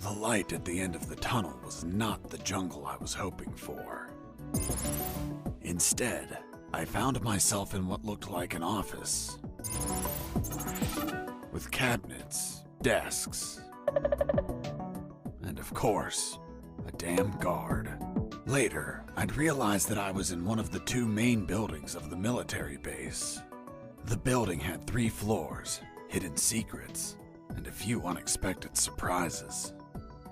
The light at the end of the tunnel was not the jungle I was hoping for. Instead, I found myself in what looked like an office, with cabinets, desks, and of course, a damn guard. Later, I'd realized that I was in one of the two main buildings of the military base. The building had 3 floors, hidden secrets, and a few unexpected surprises.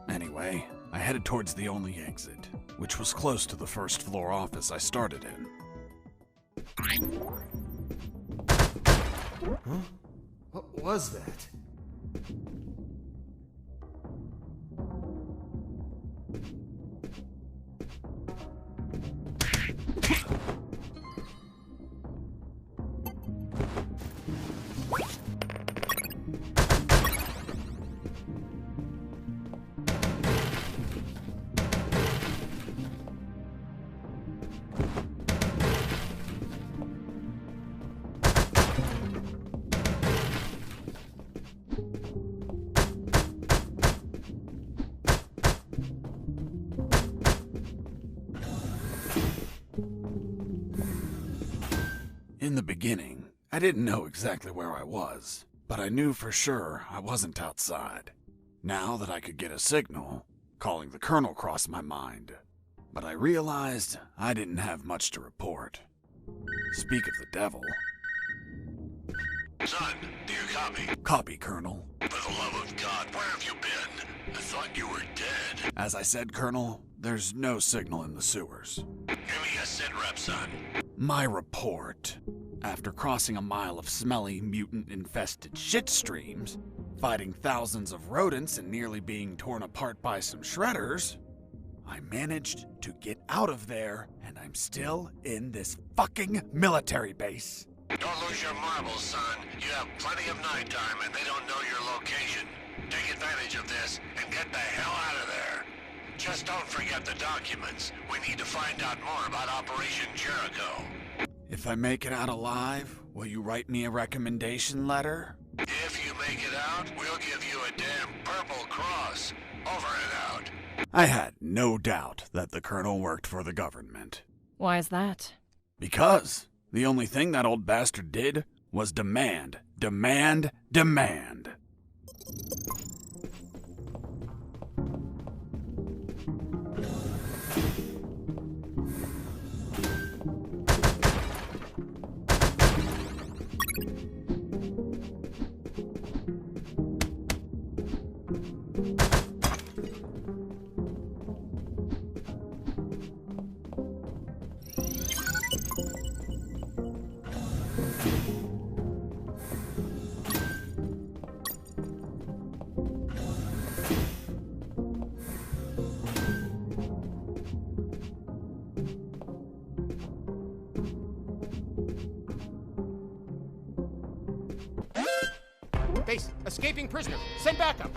Anyway, I headed towards the only exit, which was close to the first floor office I started in. Huh? What was that? In the beginning, I didn't know exactly where I was, but I knew for sure I wasn't outside. Now that I could get a signal, calling the colonel crossed my mind, but I realized I didn't have much to report. Speak of the devil. Son, do you copy? Copy, Colonel. For the love of God, where have you been? I thought you were dead. As I said, Colonel, there's no signal in the sewers. Give me a sit rep, son. My report. After crossing a mile of smelly, mutant-infested shit streams, fighting thousands of rodents and nearly being torn apart by some shredders, I managed to get out of there, and I'm still in this fucking military base. Don't lose your marbles, son. You have plenty of night time and they don't know your location. Take advantage of this and get the hell out of there. Just don't forget the documents. We need to find out more about Operation Jericho. If I make it out alive, will you write me a recommendation letter? If you make it out, we'll give you a damn purple cross. Over and out. I had no doubt that the colonel worked for the government. Why is that? Because the only thing that old bastard did was demand, demand, demand. Base, escaping prisoner. Send backup.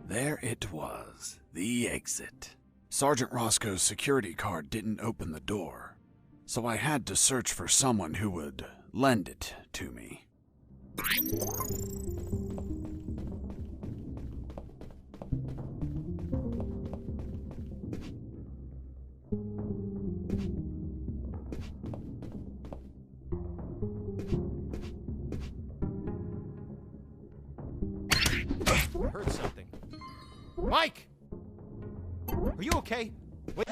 There it was, the exit. Sergeant Roscoe's security card didn't open the door, so I had to search for someone who would lend it to me. I heard something. Mike! Are you okay? Wait.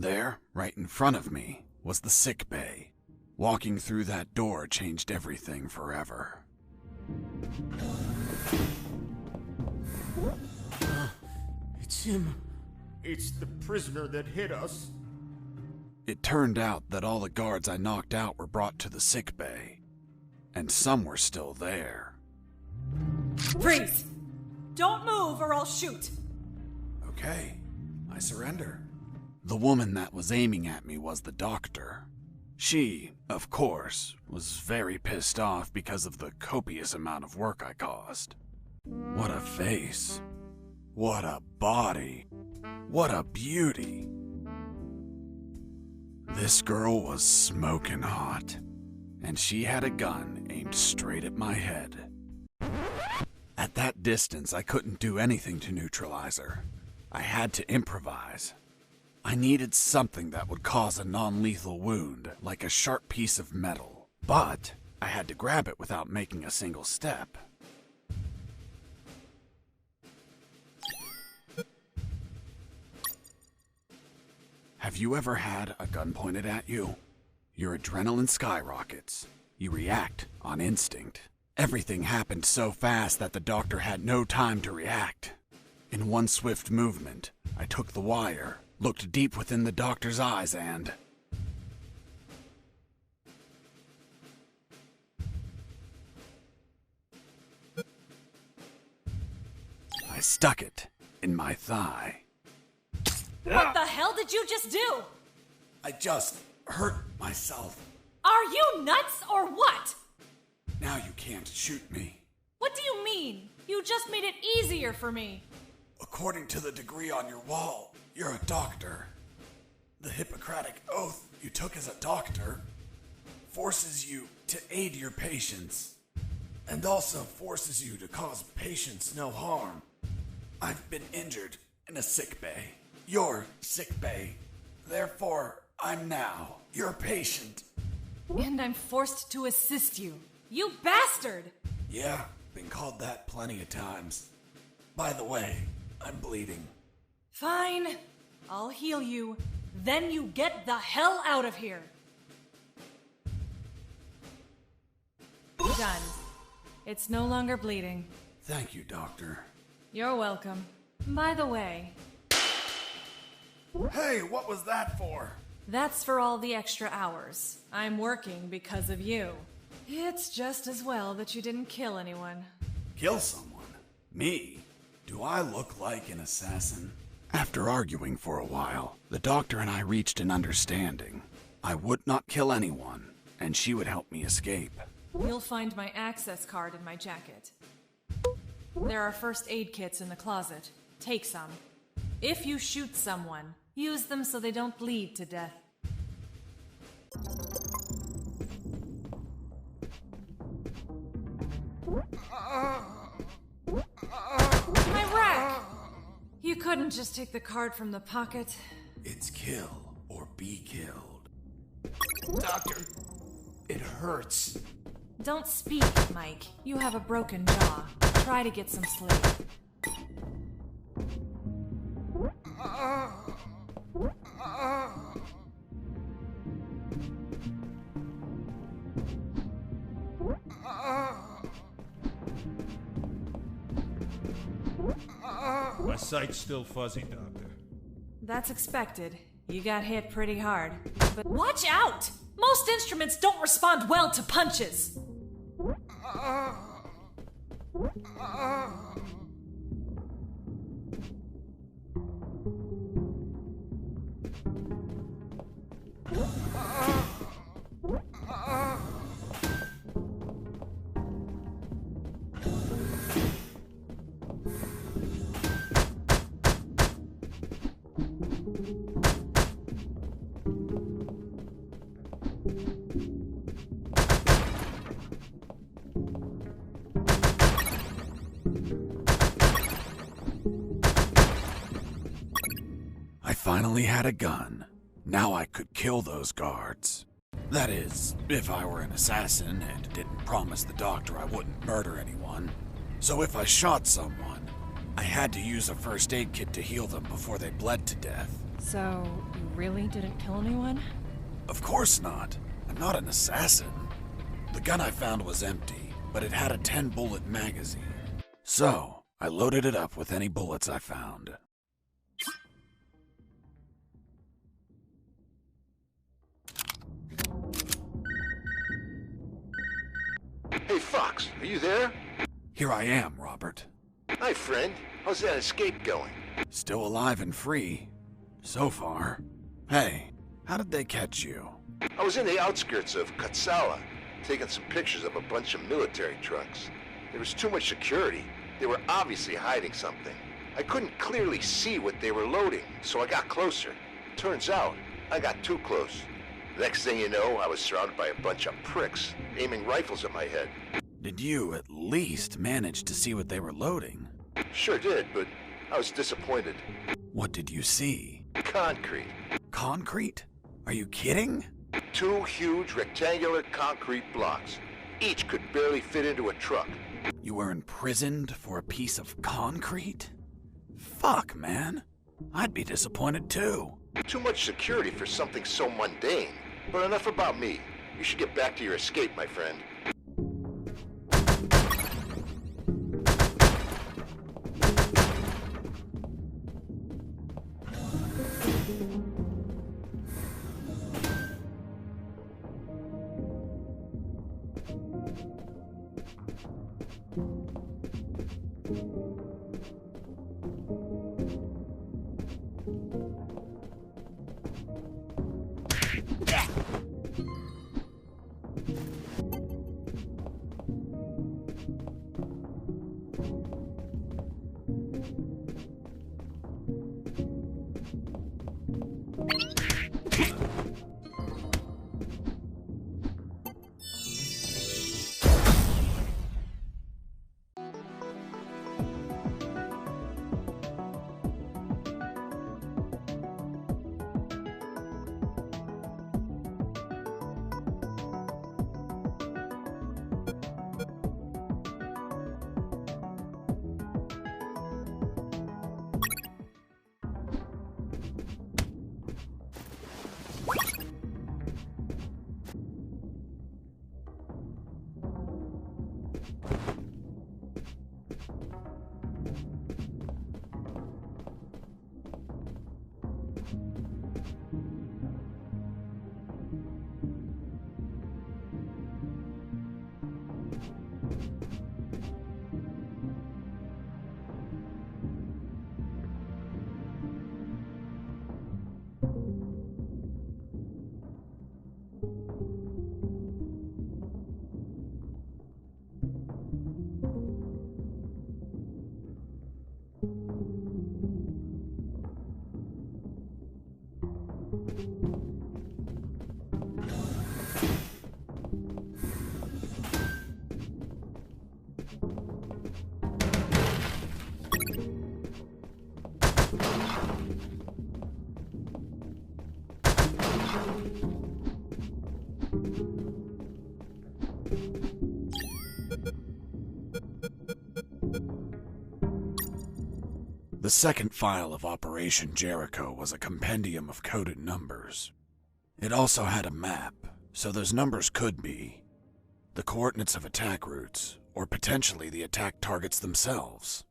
There, right in front of me, was the sick bay. Walking through that door changed everything forever. It's him. It's the prisoner that hit us. It turned out that all the guards I knocked out were brought to the sick bay, and some were still there. Freeze! Don't move or I'll shoot! Okay, I surrender. The woman that was aiming at me was the doctor. She, of course, was very pissed off because of the copious amount of work I caused. What a face. What a body. What a beauty. This girl was smoking hot, and she had a gun aimed straight at my head. At that distance, I couldn't do anything to neutralize her. I had to improvise. I needed something that would cause a non-lethal wound, like a sharp piece of metal. But I had to grab it without making a single step. Have you ever had a gun pointed at you? Your adrenaline skyrockets. You react on instinct. Everything happened so fast that the doctor had no time to react. In one swift movement, I took the wire, looked deep within the doctor's eyes, and... I stuck it in my thigh. What the hell did you just do? I just hurt myself. Are you nuts or what? Now you can't shoot me. What do you mean? You just made it easier for me. According to the degree on your wall, you're a doctor. The Hippocratic oath you took as a doctor forces you to aid your patients, and also forces you to cause patients no harm. I've been injured in a sick bay. Your sick bay. Therefore, I'm now your patient. And I'm forced to assist you. You bastard! Yeah, been called that plenty of times. By the way, I'm bleeding. Fine. I'll heal you. Then you get the hell out of here. Done. It's no longer bleeding. Thank you, Doctor. You're welcome. By the way, Hey, what was that for? that's for all the extra hours. I'm working because of you. It's just as well that you didn't kill anyone. Kill someone? Me? Do I look like an assassin? After arguing for a while, the doctor and I reached an understanding. I would not kill anyone, and she would help me escape. You'll find my access card in my jacket. There are first aid kits in the closet. Take some. If you shoot someone, use them so they don't bleed to death. My rack! You couldn't just take the card from the pocket. It's kill or be killed. Doctor, it hurts. Don't speak, Mike. You have a broken jaw. Try to get some sleep. My sight's still fuzzy, Doctor. That's expected. You got hit pretty hard. But watch out! Most instruments don't respond well to punches! I finally had a gun. Now I could kill those guards. That is, if I were an assassin and didn't promise the doctor I wouldn't murder anyone. So if I shot someone, I had to use a first aid kit to heal them before they bled to death. So, you really didn't kill anyone? Of course not. I'm not an assassin. The gun I found was empty, but it had a 10-bullet magazine. So, I loaded it up with any bullets I found. Hey, Fox, are you there? Here I am, Robert. Hi, friend. How's that escape going? Still alive and free. So far. Hey, how did they catch you? I was in the outskirts of Katsala, taking some pictures of a bunch of military trucks. There was too much security. They were obviously hiding something. I couldn't clearly see what they were loading, so I got closer. Turns out, I got too close. Next thing you know, I was surrounded by a bunch of pricks, aiming rifles at my head. Did you at least manage to see what they were loading? Sure did, but I was disappointed. What did you see? Concrete. Concrete? Are you kidding? 2 huge rectangular concrete blocks. Each could barely fit into a truck. You were imprisoned for a piece of concrete? Fuck, man. I'd be disappointed too. Too much security for something so mundane. But enough about me. You should get back to your escape, my friend. The second file of Operation Jericho was a compendium of coded numbers. It also had a map, so those numbers could be the coordinates of attack routes, or potentially the attack targets themselves.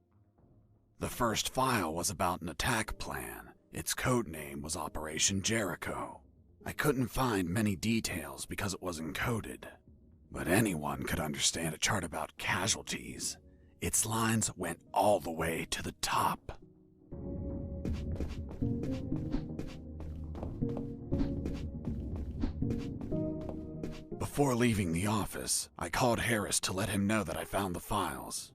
The first file was about an attack plan. Its code name was Operation Jericho. I couldn't find many details because it was encoded, but anyone could understand a chart about casualties. Its lines went all the way to the top. Before leaving the office, I called Harris to let him know that I found the files.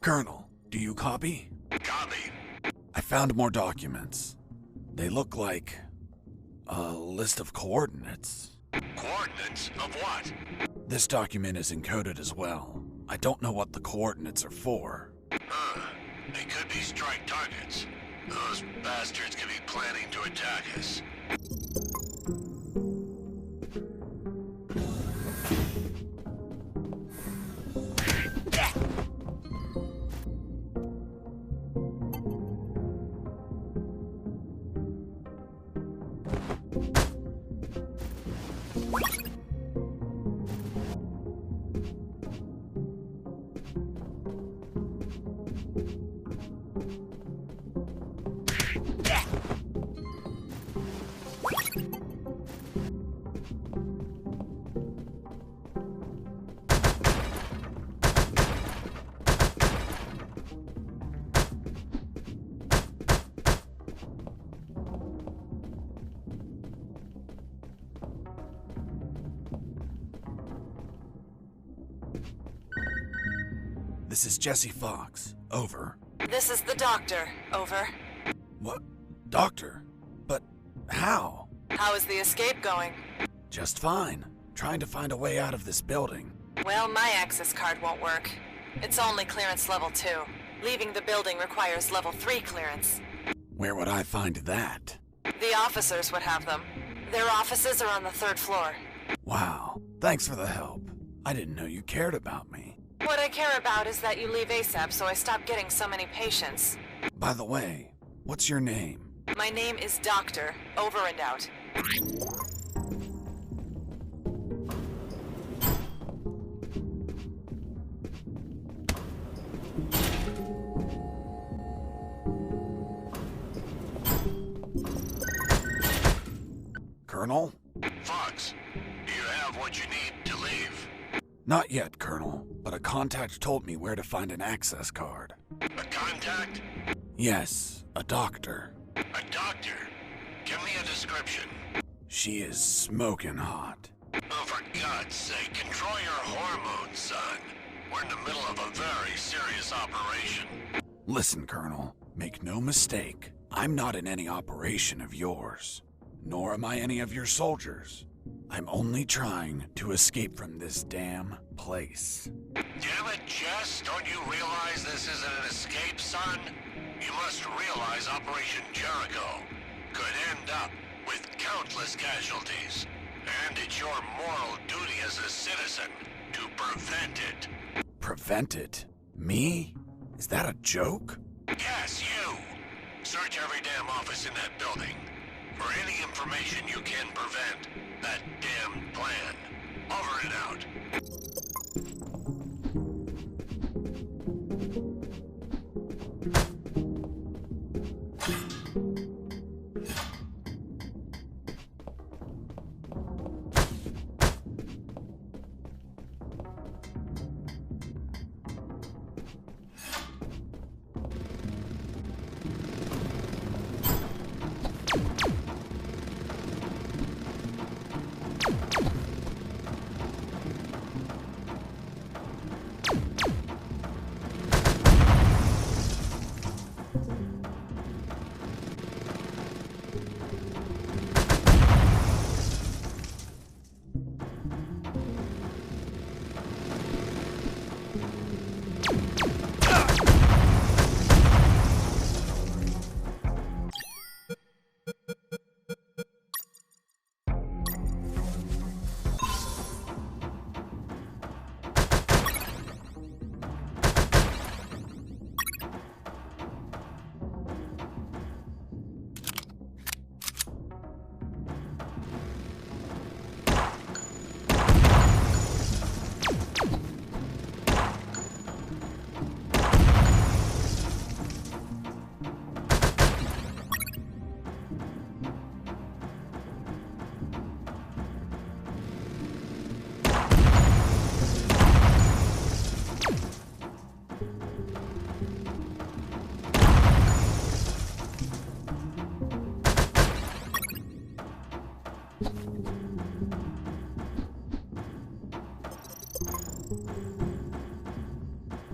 Colonel, do you copy? Copy. I found more documents. They look like a list of coordinates. Coordinates of what? This document is encoded as well. I don't know what the coordinates are for. They could be strike targets. Those bastards could be planning to attack us. This is Jesse Fox. Over. This is the doctor. Over. What? Doctor? But how? How is the escape going? Just fine. Trying to find a way out of this building. Well, my access card won't work. It's only clearance level 2. Leaving the building requires level 3 clearance. Where would I find that? The officers would have them. Their offices are on the 3rd floor. Wow. Thanks for the help. I didn't know you cared about me. What I care about is that you leave ASAP so I stop getting so many patients. By the way, what's your name? My name is Doctor. Over and out. Colonel? Fox, do you have what you need to leave? Not yet, Colonel, but a contact told me where to find an access card. A contact? Yes, a doctor. A doctor? Give me a description. She is smoking hot. Oh, for God's sake, control your hormones, son. We're in the middle of a very serious operation. Listen, Colonel, make no mistake. I'm not in any operation of yours. Nor am I any of your soldiers. I'm only trying to escape from this damn place. Damn it, Jess, don't you realize this isn't an escape, son? You must realize Operation Jericho could end up with countless casualties. And it's your moral duty as a citizen to prevent it. Prevent it? Me? Is that a joke? Yes, you! Search every damn office in that building for any information you can prevent that damn plan. Over and out.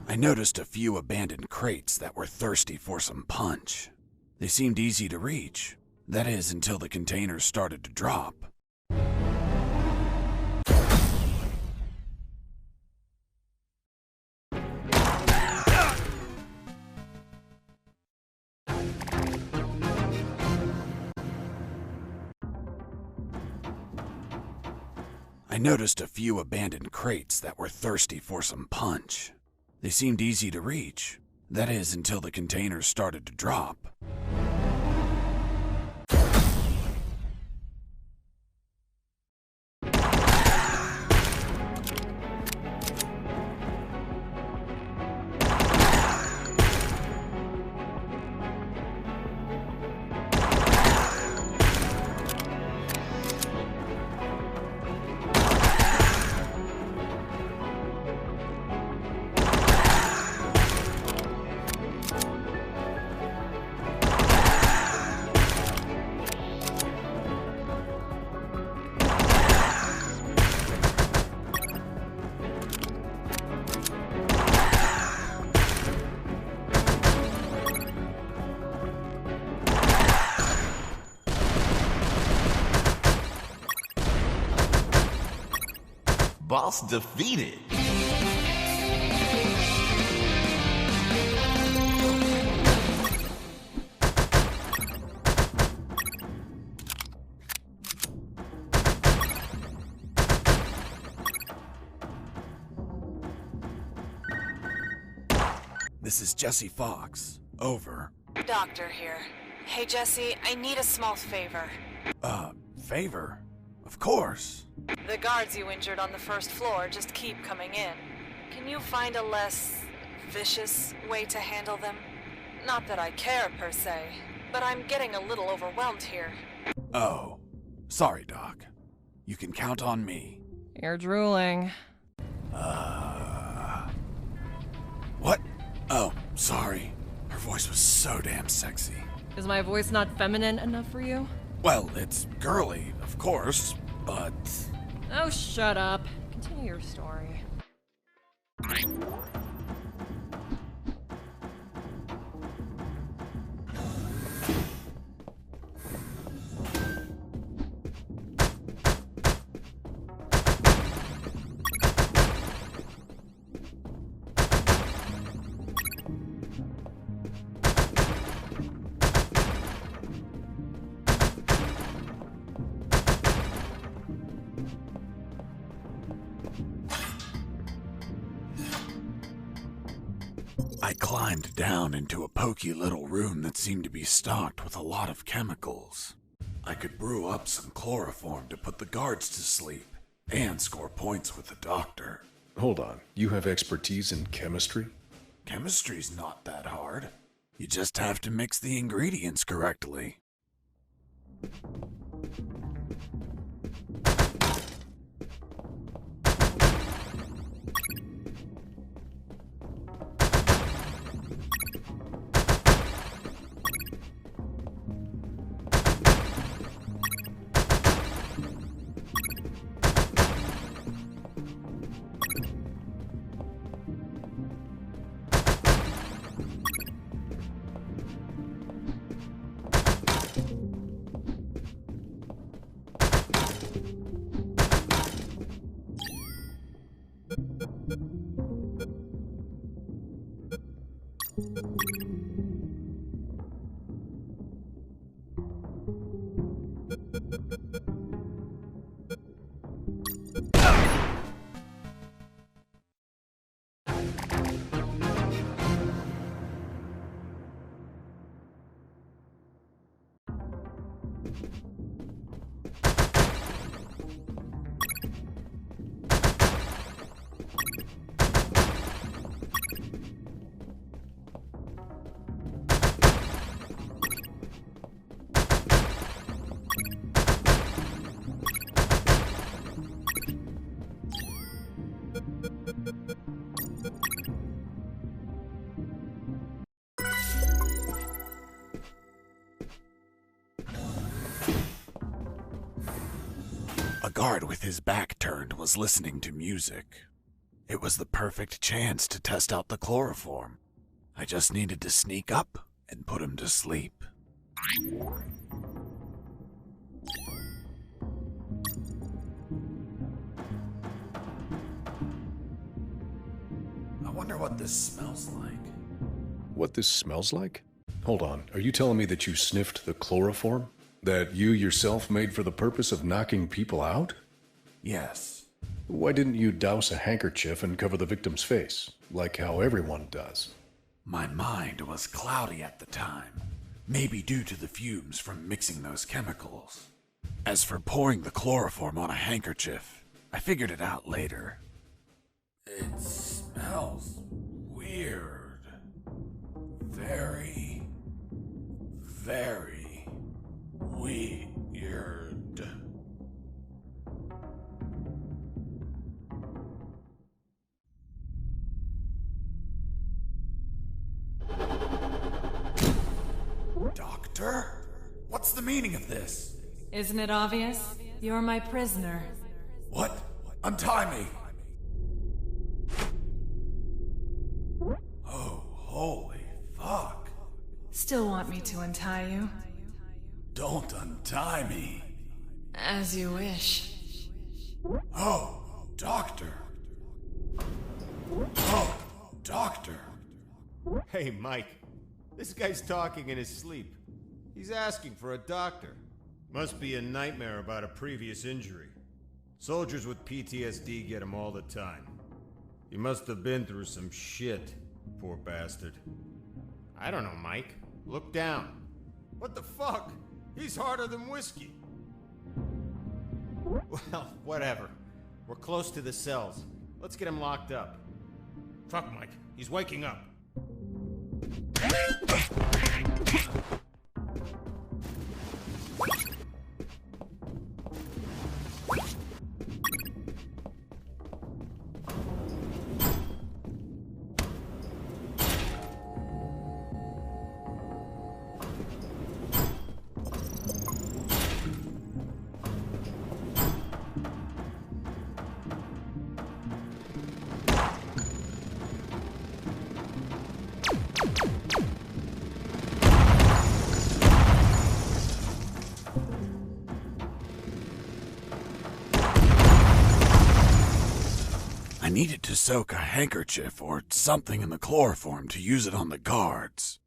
I noticed a few abandoned crates that were thirsty for some punch. They seemed easy to reach. That is, until the containers started to drop. I noticed a few abandoned crates that were thirsty for some punch. They seemed easy to reach. That is, until the containers started to drop. Boss defeated. This is Jesse Fox. Over. Doctor here. Hey, Jesse, I need a small favor. Favor? Of course. The guards you injured on the first floor just keep coming in. Can you find a less vicious way to handle them? Not that I care, per se, but I'm getting a little overwhelmed here. Oh. Sorry, Doc. You can count on me. You're drooling. What? Oh, sorry. Her voice was so damn sexy. Is my voice not feminine enough for you? Well, it's girly, of course, but... Oh, shut up. Continue your story. I climbed down into a poky little room that seemed to be stocked with a lot of chemicals. I could brew up some chloroform to put the guards to sleep and score points with the doctor. Hold on, you have expertise in chemistry? Chemistry's not that hard. You just have to mix the ingredients correctly. A guard with his back turned was listening to music. It was the perfect chance to test out the chloroform. I just needed to sneak up and put him to sleep. I wonder what this smells like. What this smells like? Hold on, are you telling me that you sniffed the chloroform? That you yourself made for the purpose of knocking people out? Yes. Why didn't you douse a handkerchief and cover the victim's face, like how everyone does? My mind was cloudy at the time, maybe due to the fumes from mixing those chemicals. As for pouring the chloroform on a handkerchief, I figured it out later. It smells weird. Very, very weird. Doctor? What's the meaning of this? Isn't it obvious? You're my prisoner. What? Untie me! Oh, holy fuck. Still want me to untie you? Don't untie me. As you wish. Oh, Doctor. Oh, Doctor. Hey, Mike. This guy's talking in his sleep. He's asking for a doctor. Must be a nightmare about a previous injury. Soldiers with PTSD get them all the time. He must have been through some shit, poor bastard. I don't know, Mike. Look down. What the fuck? He's harder than whiskey. Well, whatever. We're close to the cells. Let's get him locked up. Fuck, Mike. He's waking up. I needed to soak a handkerchief or something in the chloroform to use it on the guards.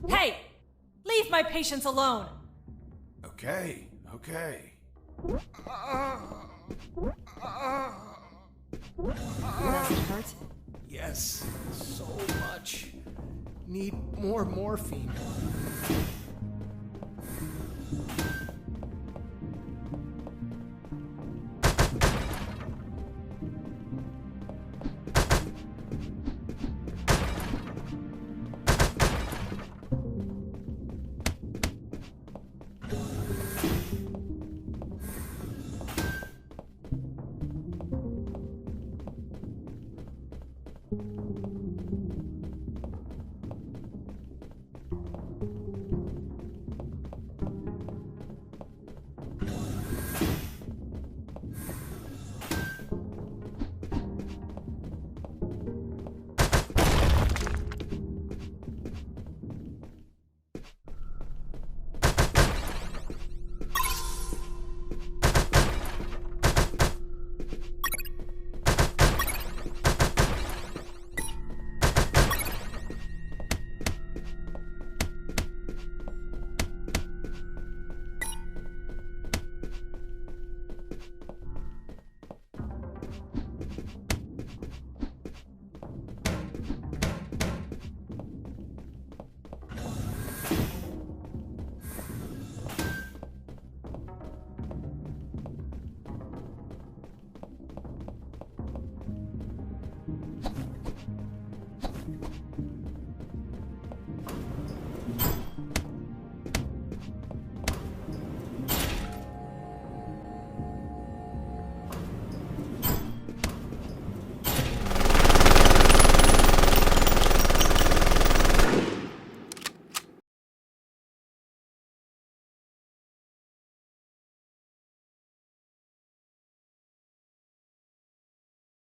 Hey! Leave my patients alone! Okay, okay. Does it hurt? Yes, so much. Need more morphine.